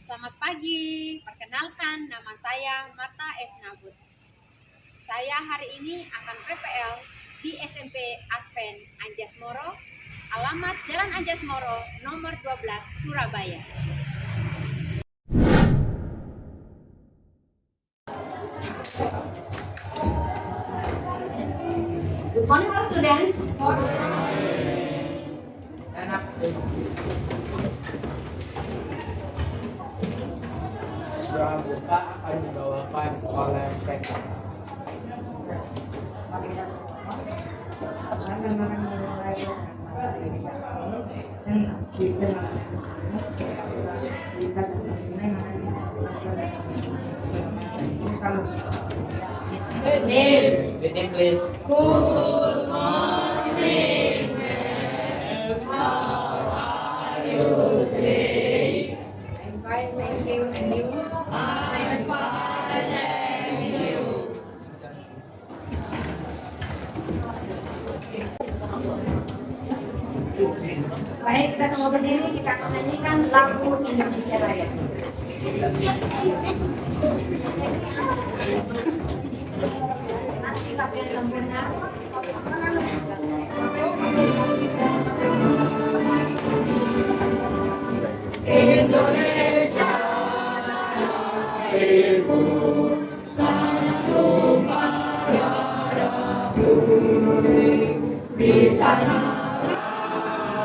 Selamat pagi, perkenalkan nama saya Marta F. Nabut. Saya hari ini akan PPL di SMP Advent Anjas Moro, alamat Jalan Anjas Moro, nomor 12, Surabaya. Good morning all students. Surah Buka akan dibawakan oleh PK. Good name, please. Good morning, how are you today? I'm fine, thank you. And you? I'm fine, thank you. Baik, kita semua berdiri, kita akan nyanyikan lagu Indonesia Raya. Nanti kapnya sempurna. Indonesia lahirku, sana tumpah darahku. Di sana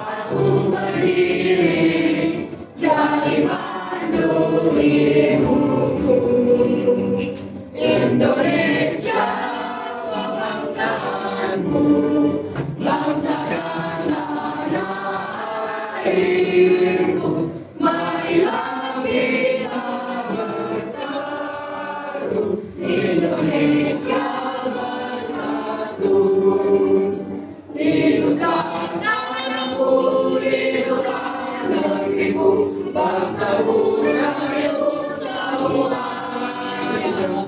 aku berdiri, jadi pandu ibuku. Indonesia kebangsaanku, bangsa dan tanah airku. Marilah kita bersatu, Indonesia bersatu. Hiduplah tanahku, hiduplah negeriku, bangsa budayaku semuanya.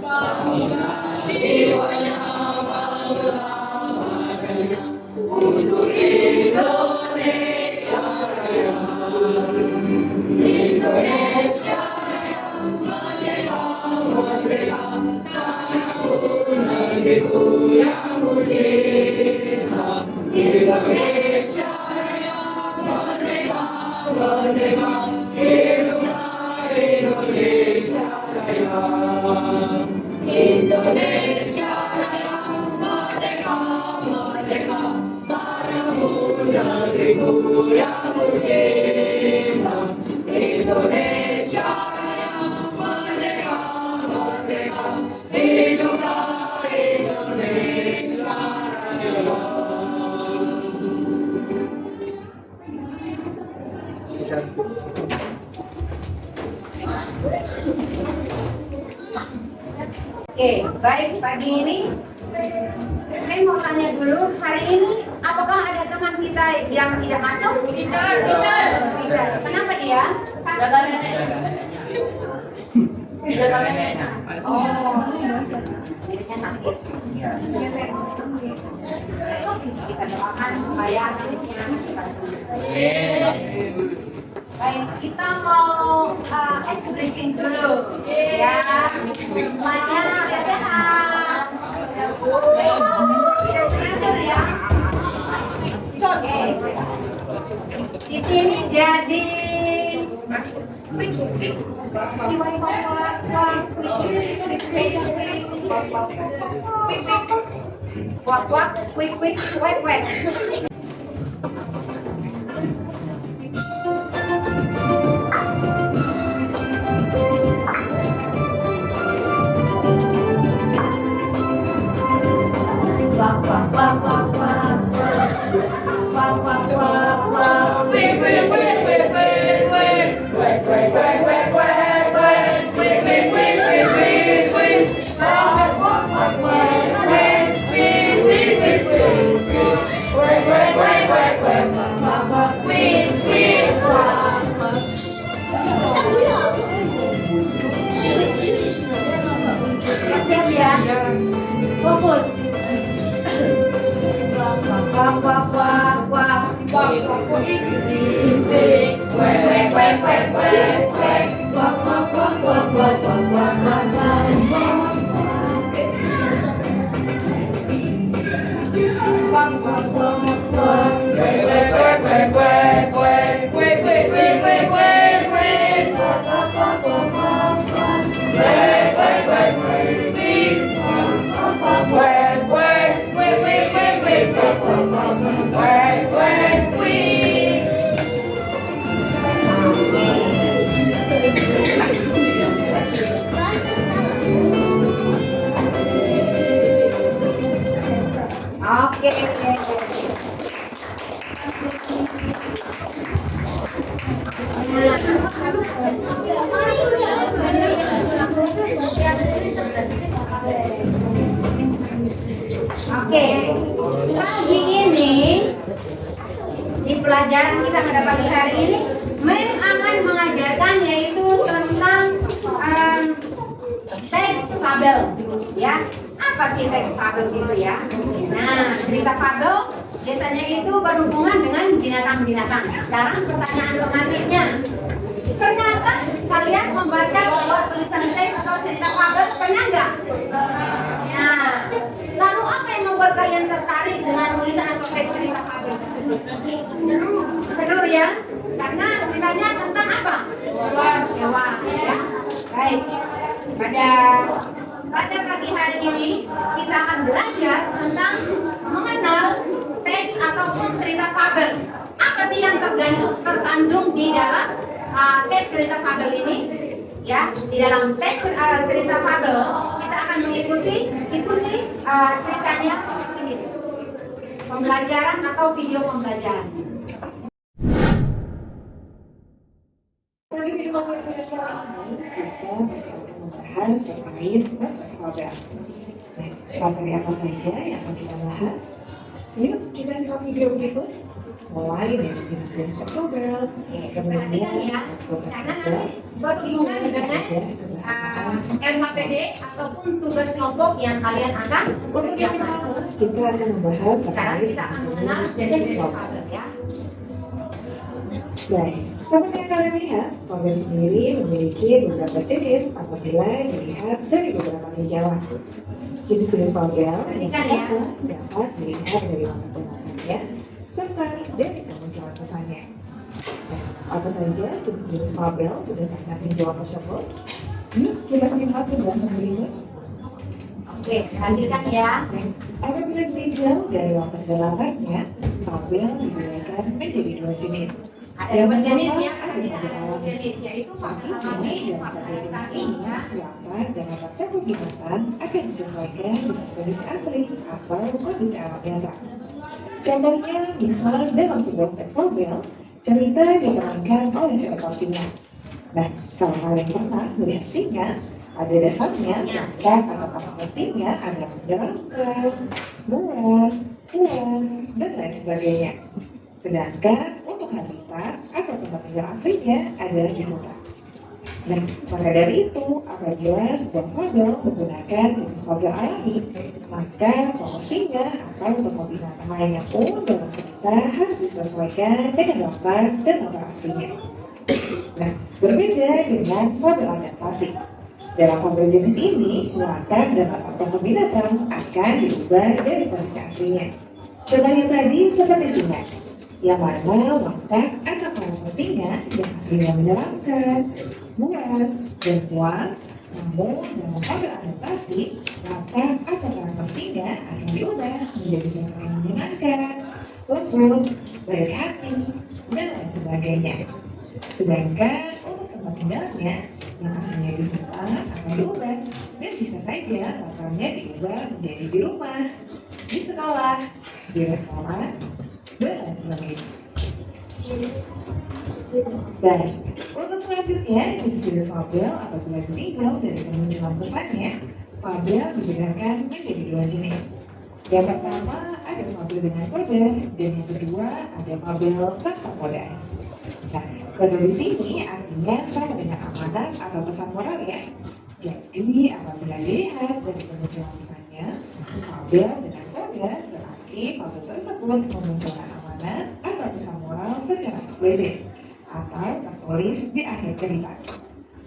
Bangunlah jiwanya, bangunlah badannya, untuk Indonesia Raya. Indonesia Raya, merdeka, merdeka, tanahku, negeriku yang ku cinta. Indonesia Raya, merdeka, merdeka, hiduplah Indonesia Raya. Indonesia Raya, merdeka, merdeka, tanahku, negeriku yang ku cinta. Indonesia Raya, merdeka, merdeka, hiduplah Indonesia Raya. Oke, baik, pagi ini saya mau tanya dulu, hari ini apakah ada teman kita yang tidak masuk? Tidak. Kenapa dia? Jaga nenek. Jaga nenek. Oh, neneknya sakit. Kita doakan supaya neneknya cepat sembuh. Baik, kita mau ice breaking dulu. Ya, semuanya sehat. Tidur ya. Oke. Di sini jadi quick. Wait. Oke, pagi ini di pelajaran kita pada pagi hari ini akan mengajarkan yaitu tentang teks fabel, ya. Apa sih teks fabel gitu ya? Nah, cerita fabel biasanya itu berhubungan dengan binatang-binatang. Sekarang pertanyaan formatifnya, pernahkah kalian membaca bahwa tulisan teks atau cerita fabel? Pernah nggak? Nah, lalu apa yang membuat kalian tertarik dengan tulisan atau teks cerita fabel tersebut? Seru ya? Karena ceritanya tentang apa? Hewan, ya. Baik. Pada pagi hari ini kita akan belajar tentang mengenal teks ataupun cerita fabel. Apa sih yang terkandung di dalam teks cerita fabel ini? Ya, di dalam teks cerita fabel kita akan mengikuti ceritanya seperti ini. Pembelajaran atau video pembelajaran. Pada video pembelajaran kali ini kita masih akan membahas terkait teks fabel. Nah, materi apa saja yang akan kita bahas? Yuk kita simak video berikut. Mulai dari jenis-jenis teks fabel, kemudian Karena berhubungan dengan LHPD ataupun tugas kelompok yang kalian akan untuk yang kerjakan. pertama kita akan membahas Sekarang terkait kita akan mengenal jenis-jenis fabel, ya. Baik, seperti yang kalian lihat, fabel sendiri memiliki beberapa jenis apabila dilihat dari beberapa tinjauan. Jenis-jenis fabel yang pertama dapat dilihat dari latar belakangnya serta dari kemunculan pesannya. Nah, apa saja jenis-jenis fabel berdasarkan tinjauan tersebut? Yuk kita simak penjelasan berikut. Oke, perhatikan ya. Apabila ditinjau dari latar belakangnya, fabel dibedakan menjadi dua jenis. Ada dua jenis ya, Ada dua jenis yaitu fabel alami, fabel adaptasi ya. Latar dan latar tokoh binatang akan disesuaikan dengan kondisi asli atau kondisi alam nyata. Contohnya, misal dalam sebuah teks fabel, cerita diperankan oleh seekor singa. Nah, kalau kalian pernah melihat singa, ada dasarnya, maka kata-kata singa ada menyeramkan, buas, puas, dan lain sebagainya. Sedangkan untuk habitat atau tempat tinggal aslinya adalah di hutan. Nah, maka dari itu, apabila sebuah fabel menggunakan jenis fabel alami, maka porsinya atau tokoh binatang lainnya pun dalam cerita harus disesuaikan dengan latar dan latar aslinya. Nah, berbeda dengan fabel adaptasi. Dalam fabel jenis ini, latar dan latar tokoh binatang akan diubah dari kondisi aslinya. Contohnya tadi seperti singa, yang mana watak atau karakter singa yang aslinya menyeramkan, buas, dan kuat. Namun dalam fabel adaptasi, watak atau karakter singa akan diubah menjadi sosok yang menyenangkan, lembut, baik hati, dan lain sebagainya. Sedangkan untuk tempat tinggalnya yang aslinya di hutan akan diubah dan bisa saja latarnya diubah menjadi di rumah, di sekolah, di restoran, dan lain sebagainya. Baik, untuk selanjutnya jenis-jenis fabel apabila ditinjau dari kemunculan pesannya, fabel dibedakan menjadi dua jenis. Yang pertama ada fabel dengan kode dan yang kedua ada fabel tanpa kode. Nah, kode di sini artinya sama dengan amanat atau pesan moral ya. Jadi apabila dilihat dari kemunculan pesannya, fabel dengan kode berarti fabel tersebut memunculkan amanat atau pesan moral secara eksplisit atau tertulis di akhir cerita.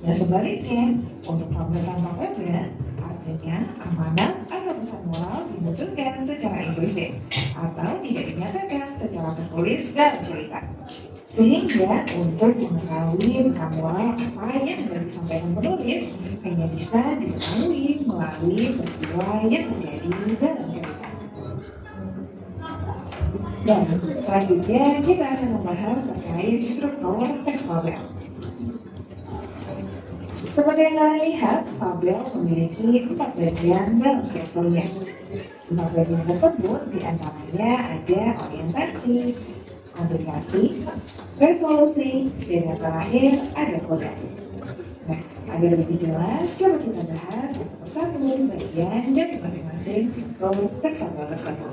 Dan sebaliknya, untuk fabel tanpa kode artinya amanat atau pesan moral dimunculkan secara implisit atau tidak dinyatakan secara tertulis dalam cerita. Sehingga untuk mengetahui pesan moral apa yang hendak disampaikan penulis hanya bisa diketahui melalui peristiwa yang terjadi dalam cerita. Dan selanjutnya kita akan membahas terkait struktur teks fabel. Seperti yang kalian lihat, fabel memiliki 4 bagian dalam strukturnya. 4 bagian tersebut diantaranya ada orientasi, aplikasi, resolusi, dan yang terakhir ada kode. Nah, agar lebih jelas, coba kita bahas satu persatu. bagian dari masing-masing struktur teks fabel tersebut.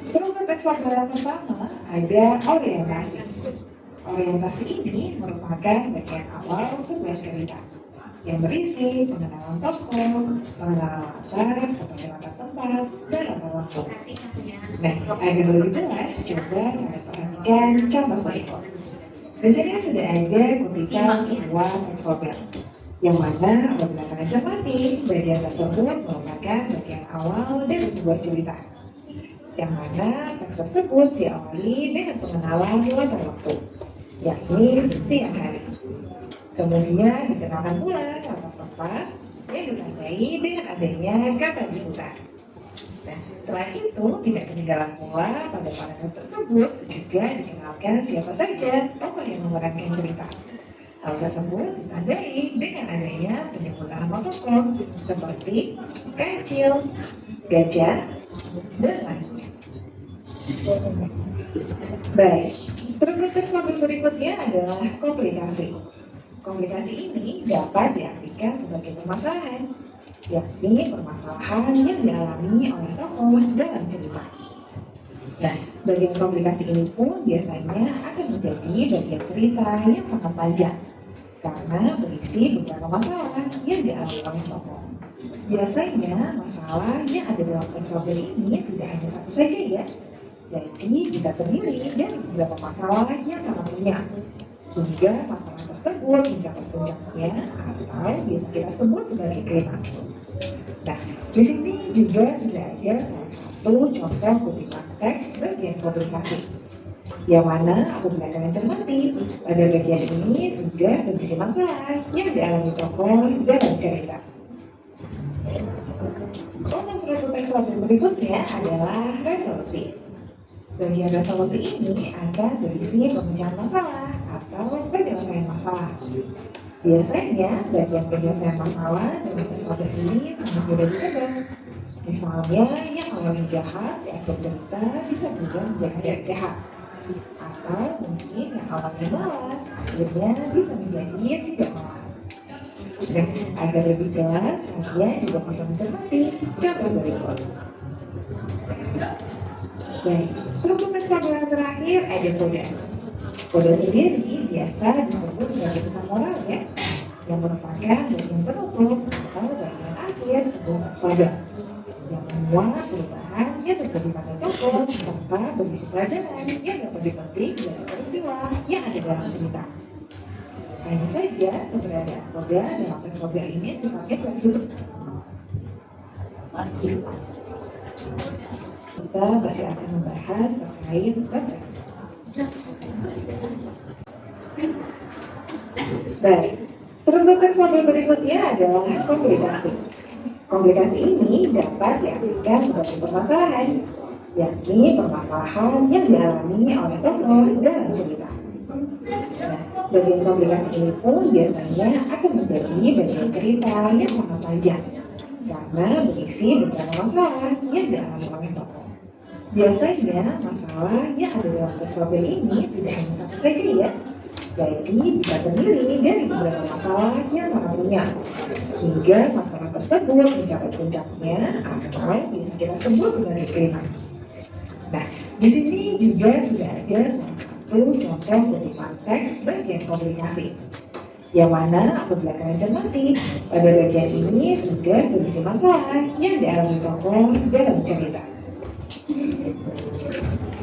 Struktur teks fabel yang pertama ada orientasi. Orientasi ini merupakan bagian awal sebuah cerita yang berisi pengenalan tokoh, pengenalan latar seperti latar tempat dan latar waktu. Nah, agar lebih jelas, coba kalian perhatikan contoh berikut. Di sini sudah ada kutipan sebuah teks fabel, yang mana apabila kalian cermati, bagian tersebut merupakan bagian awal dari sebuah cerita, yang mana teks tersebut diawali dengan pengenalan latar waktu, yakni siang hari. Kemudian dikenalkan pula latar tempat yang ditandai dengan adanya kata diputar. Nah, selain itu tidak ketinggalan pula pada paragraf tersebut juga dikenalkan siapa saja tokoh yang memerankan cerita. Hal tersebut ditandai dengan adanya penyebutan nama tokoh seperti kancil, gajah, dan lainnya. Baik, struktur teks fabel berikutnya adalah komplikasi. Komplikasi ini dapat diartikan sebagai permasalahan, yakni permasalahan yang dialami oleh tokoh dalam cerita. Nah, bagian komplikasi ini pun biasanya akan menjadi bagian cerita yang sangat panjang karena berisi beberapa masalah yang dialami oleh tokoh. Biasanya masalah yang ada dalam teks fabel ini tidak hanya satu saja ya, jadi bisa terdiri dari beberapa masalah yang sama punya, hingga masalah tersebut mencapai puncaknya atau bisa kita sebut sebagai klimaks. Nah, di sini juga sudah ada salah satu contoh kutipan teks bagian komplikasi, yang mana apabila kalian cermati, pada bagian ini sudah berisi masalah yang dialami tokoh dalam cerita. Untuk struktur teks fabel berikutnya adalah resolusi. Bagian resolusi ini akan berisi pemecahan masalah atau penyelesaian masalah. Biasanya bagian penyelesaian masalah dalam teks fabel ini sangat mudah ditebak. Misalnya yang awalnya jahat di akhir cerita bisa berubah menjadi tidak jahat, atau mungkin yang awalnya malas akhirnya bisa menjadi tidak malas. Nah, agar lebih jelas, kalian juga bisa mencermati contoh berikut. Baik, struktur teks fabel yang terakhir ada kode. Kode sendiri biasa disebut sebagai pesan moral ya, yang merupakan bagian penutup atau bagian akhir sebuah teks fabel, yang memuat perubahan yang terjadi pada tokoh serta berisi pelajaran yang dapat dipetik dari peristiwa yang ada dalam cerita. Hanya saja keberadaan kode dalam teks fabel ini sifatnya fleksibel. Kita masih akan membahas terkait refleksi. Baik, struktur teks fabel berikutnya adalah komplikasi. Komplikasi ini dapat diartikan sebagai permasalahan, yakni permasalahan yang dialami oleh tokoh dalam cerita. Nah, bagian komplikasi ini pun biasanya akan menjadi bagian cerita yang sangat panjang karena berisi beberapa masalah yang dialami oleh tokoh. Biasanya masalah yang ada dalam teks fabel ini tidak hanya satu saja ya, jadi bisa terdiri dari beberapa masalah yang sama punya, hingga masalah tersebut mencapai puncaknya atau bisa kita sebut sebagai klimaks. Nah, di sini juga sudah ada salah satu contoh kutipan teks bagian komplikasi, yang mana apabila kalian cermati, pada bagian ini sudah berisi masalah yang dialami tokoh dalam cerita.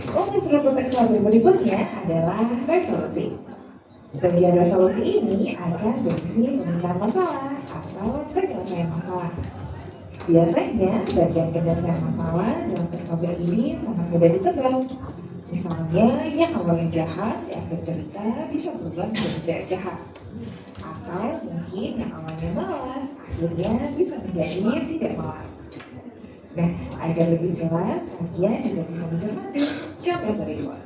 Untuk struktur teks fabel berikutnya adalah resolusi. Bagian resolusi ini akan berisi pemecahan masalah atau penyelesaian masalah. Biasanya bagian penyelesaian masalah dalam teks fabel ini sangat mudah ditebak. Misalnya yang awalnya jahat di akhir cerita bisa berubah menjadi tidak jahat, atau mungkin yang awalnya malas akhirnya bisa menjadi tidak malas. Nah, agar lebih jelas, kalian juga bisa mencermati contoh berikut.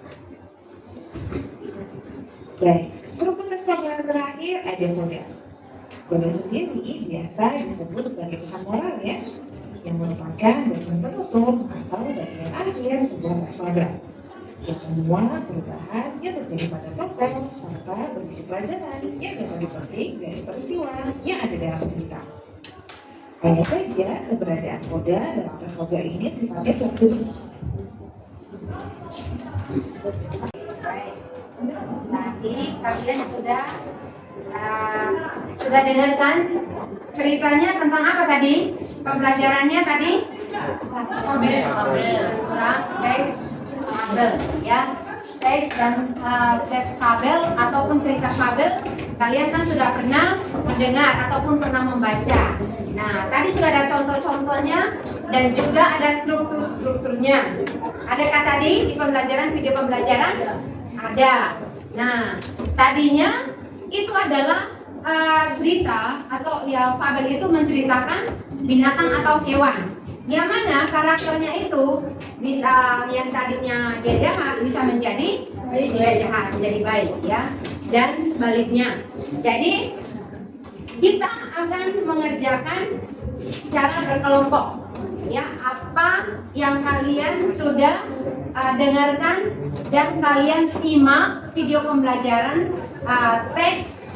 Baik, struktur teks fabel yang terakhir ada kode. Kode sendiri biasa disebut sebagai pesan moral ya, yang merupakan bagian penutup atau bagian akhir sebuah teks fabel, yang memuat perubahan yang terjadi pada tokoh serta berisi pelajaran yang dapat dipetik dari peristiwa yang ada dalam cerita. Hanya saja keberadaan koda dalam tes fabel ini sifatnya fleksibel. Baik. Tadi kalian sudah dengarkan ceritanya tentang apa tadi? Pembelajarannya tadi? Tentang teks fabel, ya. Teks dan teks fabel ataupun cerita fabel, kalian kan sudah pernah mendengar ataupun pernah membaca. Nah, tadi sudah ada contoh-contohnya dan juga ada struktur-strukturnya. Adakah tadi di pembelajaran, video pembelajaran? Ada. Nah, tadinya itu adalah cerita atau ya fabel itu menceritakan binatang atau hewan. Yang mana karakternya itu bisa yang tadinya dia jahat bisa menjadi dia jahat, menjadi baik, ya. Dan sebaliknya. Jadi kita akan mengerjakan cara berkelompok. Ya, apa yang kalian sudah dengarkan dan kalian simak video pembelajaran teks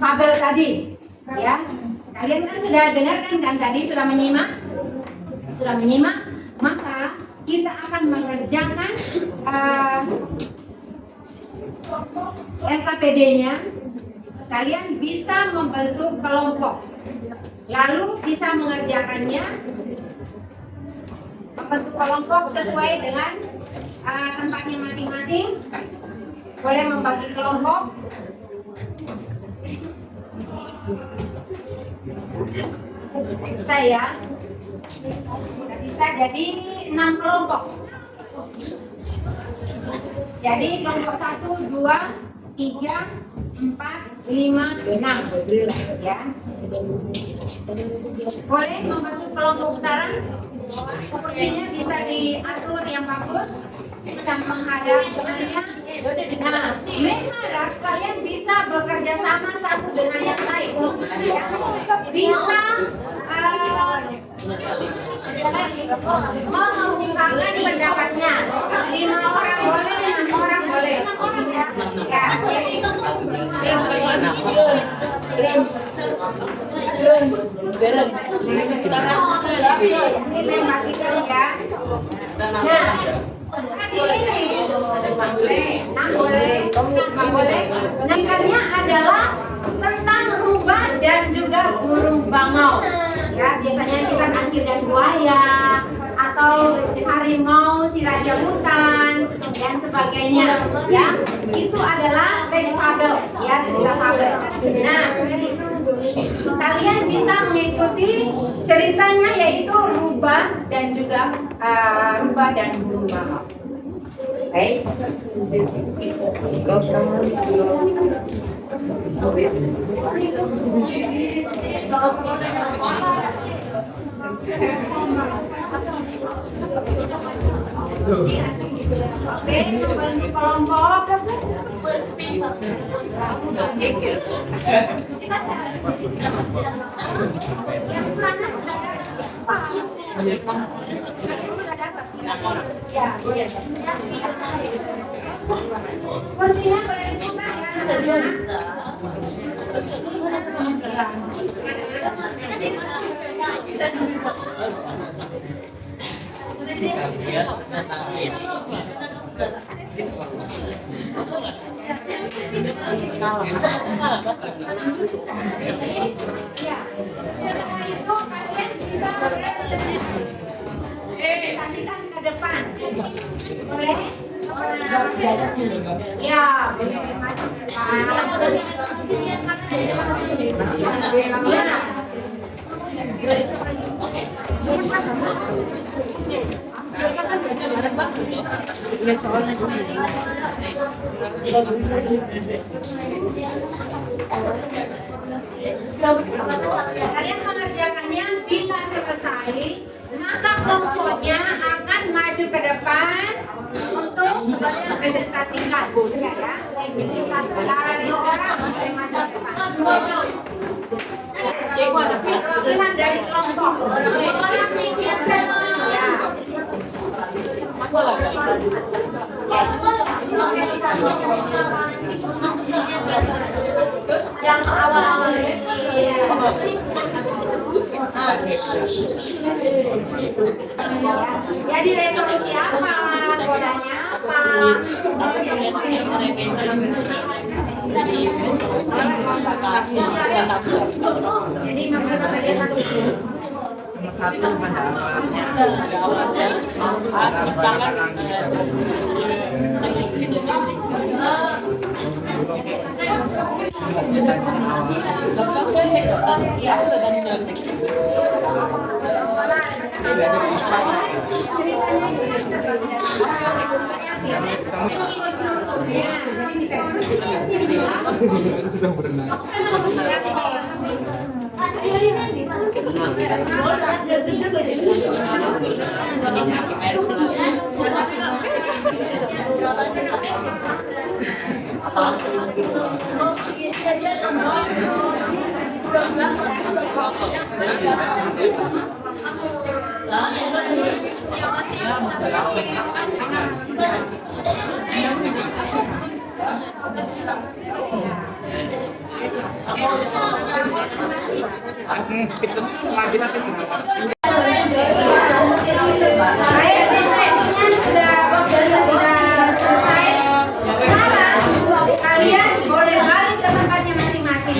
fabel tadi, ya. Kalian kan sudah dengarkan kan tadi, sudah menyimak, maka kita akan mengerjakan LKPD-nya. Kalian bisa membentuk kelompok, lalu bisa mengerjakannya, membentuk kelompok sesuai dengan tempatnya masing-masing. Boleh membagi kelompok. Saya bisa jadi 6 kelompok. Jadi kelompok 1, 2, 3, 4, 5, 6, ya. Boleh membentuk kelompok sekarang. Sepertinya bisa diatur yang bagus, bisa menghadap temannya. Nah, mengharap kalian bisa bekerja sama satu dengan yang lain, ya. Bisa mengungkapkan pendapatnya. 5 orang boleh, 6 orang boleh. Namanya adalah tentang rubah dan juga burung bangau. Ya, biasanya kita kancil dan buaya atau harimau si raja hutan dan sebagainya, ya. Itu adalah teks fabel, ya, cerita fabel. Nah, kalian bisa mengikuti ceritanya, yaitu rubah dan juga rubah dan burung bangau. Baik. Membentuk kelompok. Yang sana sudah dapat. Ya, boleh. Sepertinya boleh dibuka ya. Setelah itu kalian bisa presentasikan ke depan. Boleh? Ya, boleh maju ke kalian mengerjakannya. Bila selesai, maka kelompoknya akan maju ke depan untuk presentasikan, ya. Satu dua orang masing-masing ke depan. Perwakilan dari kelompok. Yang awal-awal ini Jadi resolusi apa? Kodanya apa? Jadi membuat bagian satu. Satu pada awalnya sudah berenang. Kita lagi nanti Kalian boleh balik ke tempatnya masing-masing.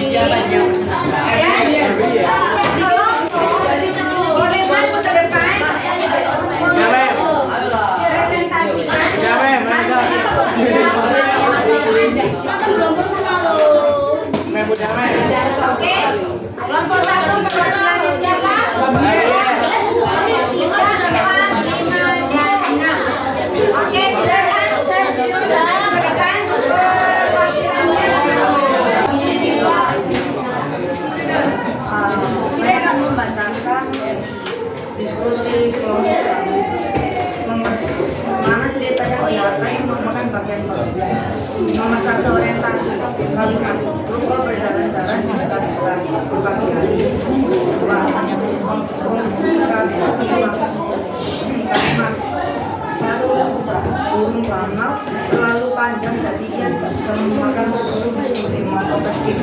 Boleh masuk ke depan. Oke, kelompok satu perwakilannya siapa? 5, dan 6. Oke, silakan. Berikan Saya akan membacakan diskusi kelompok mana ceritanya apa yang merupakan bagian-bagian. Nomor 1, orientasi kalimat berupa berjalan-jalan hingga berbagi hari. 2, komunikasi kalimat lalu burung lama terlalu panjang jadi ia bisa memakan seluruh lima objektif.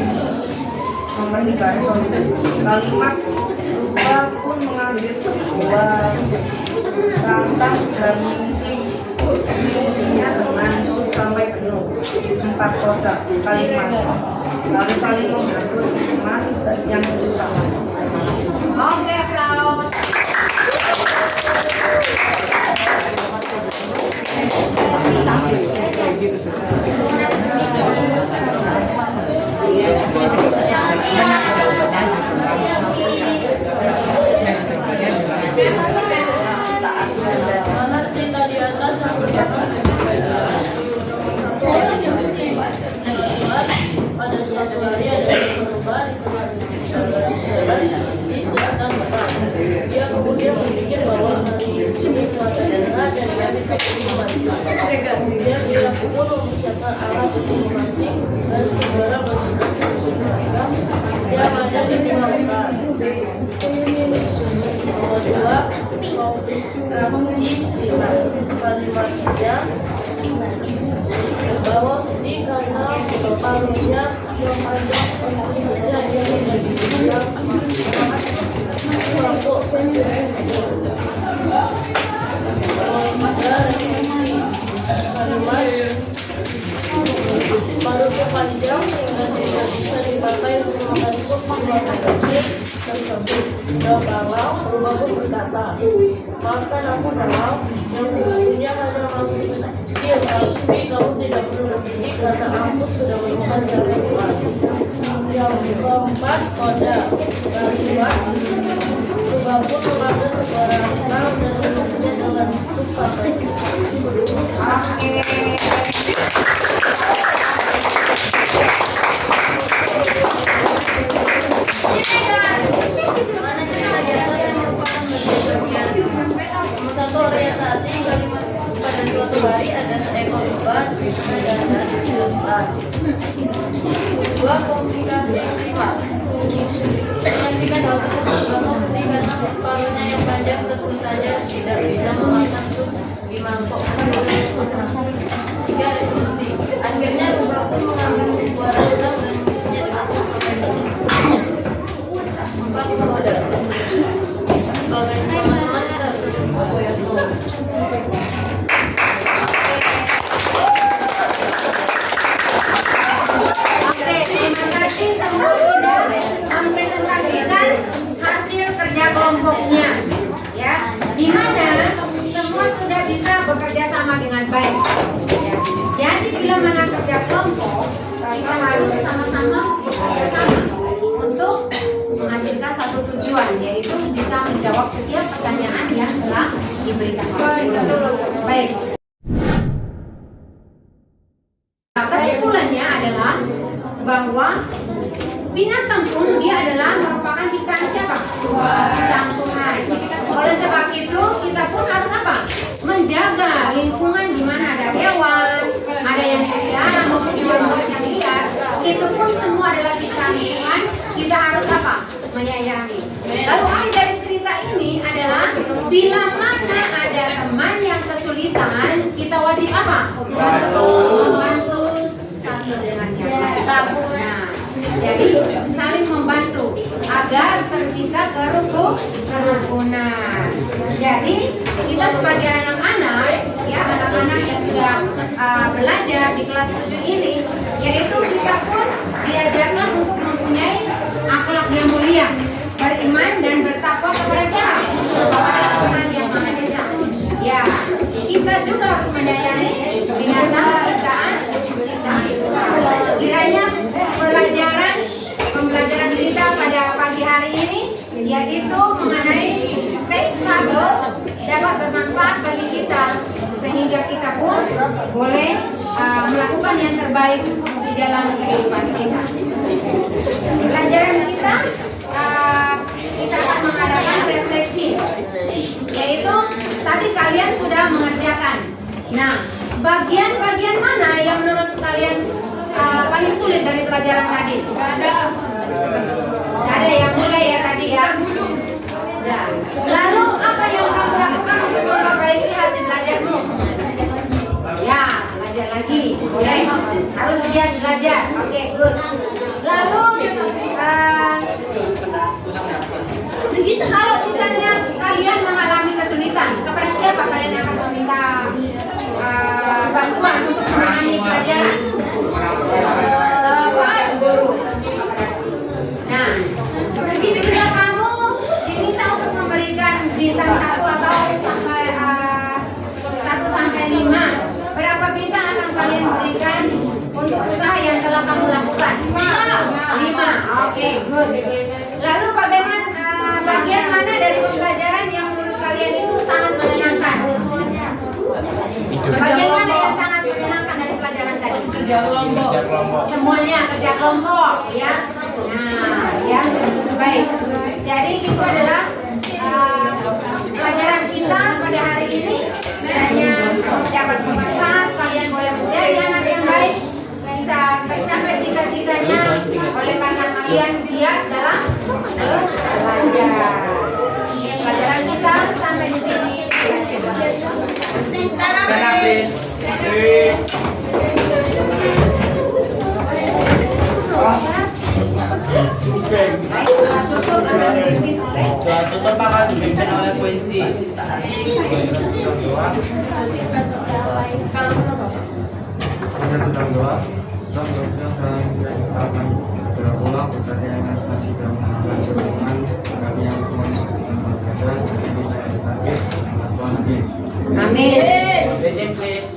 Nomor 3, resolusi kalimat berupa pun mengambil sebuah rantang dan mengisinya dengan sub sampai penuh. 4, kotak kalimat lalu saling membantu teman yang kesusahan. Oke, aplaus. Pada suatu hari ada yang berubah di tempat jalan di selatan Mekah. Dia kemudian berpikir bahwa hari ini cuacanya cerah dan dia bisa kembali. Kemudian dia pun mempersiapkan alat untuk memancing dan segera bersiap. Dia hanya di tengah Mekah. Nomor 2, komunikasi kalimatnya bahwa sedih karena paruhnya yang panjang saja dia tidak bisa kelompok paruhnya panjang sehingga tidak bisa dipakai untuk makan sup menggunakan kecil tersebut. Dan kalau berubah berkata, maafkan aku Nawal yang sesungguhnya hanya kamu kecil, tapi kamu tidak perlu bersedih karena aku sudah menemukan jalan keluar. Yang keempat, koda kalimat berubah pun mengambil sebuah rantang dan menulisnya dengan sub sampai. Satu, orientasi kalimat pada suatu hari ada seekor lebah berjalan di hutan. 2, komunikasi kalimat menyaksikan hal tersebut kamu sedih karena paruhnya yang panjang tentu saja tidak bisa memakan sup di mangkok. 3, resolusi akhirnya lebah pun mengambil sebuah rantang dan menulisnya dengan sup sampai penuh. Empat menggoda. Sebagai teman-teman dan apa yang mau. Oke, terima kasih semua sudah mempresentasikan hasil kerja kelompoknya, ya. Di mana semua sudah bisa bekerja sama dengan baik. Ya. Jadi bila mana kerja kelompok, kita harus sama-sama bekerja sama untuk menghasilkan satu tujuan, yaitu bisa menjawab setiap pertanyaan yang telah diberikan. Baik. Kesimpulannya adalah bahwa binatang pun dia adalah merupakan ciptaan siapa? Ciptaan Tuhan. Oleh sebab itu kita pun harus apa? Menjaga lingkungan di mana ada hewan, ada yang dipelihara maupun yang liar. Itu pun semua adalah ciptaan Tuhan. Kita harus apa? Menyayangi. Lalu akhir dari cerita ini adalah bila mana ada teman yang kesulitan, kita wajib apa? Membantu satu dengan yang lain. Nah, jadi saling membantu agar tercipta kerukunan. Jadi kita sebagai anak-anak, ya anak-anak yang sudah belajar di kelas 7 ini, yaitu kita pun diajarkan untuk mempunyai akhlak yang mulia, beriman dan bertakwa kepada siapa? Kepada Tuhan yang Maha Esa. Ya, kita juga harus menyayangi binatang ciptaan Tuhan. Kiranya pembelajaran kita pada pagi hari ini yaitu mengenai teks fabel dapat bermanfaat bagi kita sehingga kita pun boleh melakukan yang terbaik di dalam kehidupan kita. Di pelajaran kita akan mengadakan refleksi, yaitu tadi kalian sudah mengerjakan. Nah, bagian-bagian mana yang menurut kalian paling sulit dari pelajaran tadi? Gak ada yang mulai ya tadi ya. Nah, lalu apa yang kamu lakukan untuk memperbaiki hasil belajarmu? Ya, belajar lagi. Boleh. Harus giat belajar. Oke, good. Lalu begitu kalau sisanya kalian mengalami kesulitan, kepada siapa kalian akan meminta bantuan untuk menangani pelajaran? Guru. Nah, bila kamu diminta untuk memberikan bintang 1 atau sampai 1 sampai 5, berapa bintang akan kalian berikan untuk usaha yang telah kamu lakukan? 5. Oke, good. Lalu bagaimana bagian mana dari pembelajaran yang menurut kalian itu sangat menyenangkan? Bagian mana yang sangat menyenangkan dari pelajaran tadi? Kerja kelompok. Semuanya kerja kelompok, ya. Nah, ya, baik. Jadi itu adalah pelajaran kita pada hari ini. Kiranya dapat bermanfaat. Kalian boleh menjadi anak yang baik, bisa mencapai cita-citanya oleh karena kalian giat dalam belajar. Pelajaran kita sampai di sini. Tutup akan dipimpin oleh puisi. Tentang doa, sebelumnya akan berulang berbagai anak sudah menghasilkan kami yang Tuhan berkata jadi tetapi Tuhan Amin. Please.